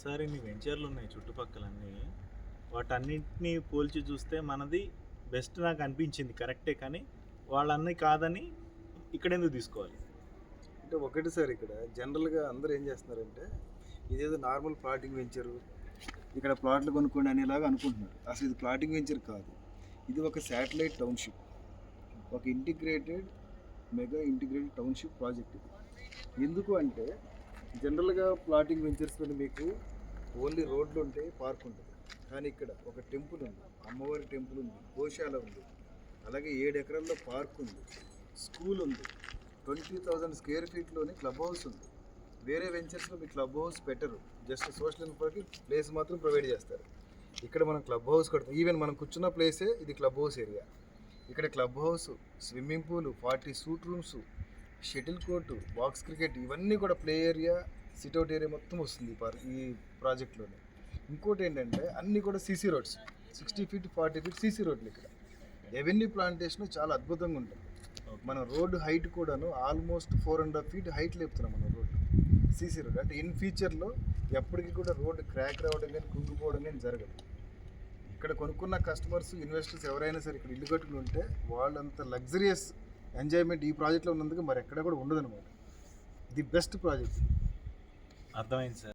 Sir ఇన్ని వెంచర్లు ఉన్నాయి చుట్టుపక్కలన్నీ, వాటన్నింటినీ పోల్చి చూస్తే మనది బెస్ట్ నాకు అనిపించింది, కరెక్టే. కానీ వాళ్ళన్నీ కాదని ఇక్కడ ఎందుకు తీసుకోవాలి? అంటే ఒకటి సార్, ఇక్కడ జనరల్గా అందరూ ఏం చేస్తున్నారంటే ఇదేదో నార్మల్ ప్లాటింగ్ వెంచరు, ఇక్కడ ప్లాట్లు కొనుక్కోండి అనేలాగా అనుకుంటున్నారు. అసలు ఇది ప్లాటింగ్ వెంచర్ కాదు, ఇది ఒక శాటిలైట్ టౌన్షిప్, ఒక మెగా ఇంటిగ్రేటెడ్ టౌన్షిప్ ప్రాజెక్ట్ ఇది. ఎందుకు అంటే జనరల్గా ప్లాటింగ్ వెంచర్స్లో మీకు ఓన్లీ రోడ్లు ఉంటాయి, పార్క్ ఉంటుంది. కానీ ఇక్కడ ఒక టెంపుల్ ఉంది, అమ్మవారి టెంపుల్ ఉంది, గోశాల ఉంది, అలాగే 7 ఎకరాల్లో పార్క్ ఉంది, స్కూల్ ఉంది, 20,000 స్క్వేర్ ఫీట్లోని క్లబ్ హౌస్ ఉంది. వేరే వెంచర్స్లో మీ క్లబ్ హౌస్ పెట్టరు, జస్ట్ సోషల్ ఇన్ఫర్కి ప్లేస్ మాత్రం ప్రొవైడ్ చేస్తారు. ఇక్కడ మనం క్లబ్ హౌస్ కడతాం. ఈవెన్ మనం కూర్చున్న ప్లేసే ఇది క్లబ్ హౌస్ ఏరియా. ఇక్కడ club house, swimming pool, 40 suit rooms, shuttle court, box cricket, ఇవన్నీ కూడా ప్లే ఏరియా, సిట్అవుట్ ఏరియా మొత్తం వస్తుంది ఈ ప్రాజెక్ట్లోనే. ఇంకోటి ఏంటంటే అన్నీ కూడా CC roads, 60 feet 40 feet CC రోడ్లు. ఇక్కడ రెవెన్యూ ప్లాంటేషన్ చాలా అద్భుతంగా ఉంటుంది. మన రోడ్డు హైట్ కూడాను ఆల్మోస్ట్ 4.5 ఫీట్ హైట్ లేపుతున్నాం మన రోడ్డు, సీసీ రోడ్. అంటే ఇన్ ఫ్యూచర్లో ఎప్పటికీ కూడా రోడ్డు క్రాక్ రావడం కానీ కుంగిపోవడం కానీ జరగదు. ఇక్కడ కొనుక్కున్న కస్టమర్స్, ఇన్వెస్టర్స్ ఎవరైనా సరే ఇక్కడ ఇల్లు కట్టుకుని ఉంటే వాళ్ళంత లగ్జరియస్ ఎంజాయ్మెంట్ ఈ ప్రాజెక్ట్లో ఉన్నందుకు మరి ఎక్కడ కూడా ఉండదన్నమాట. The best project. అర్థమైంది సార్.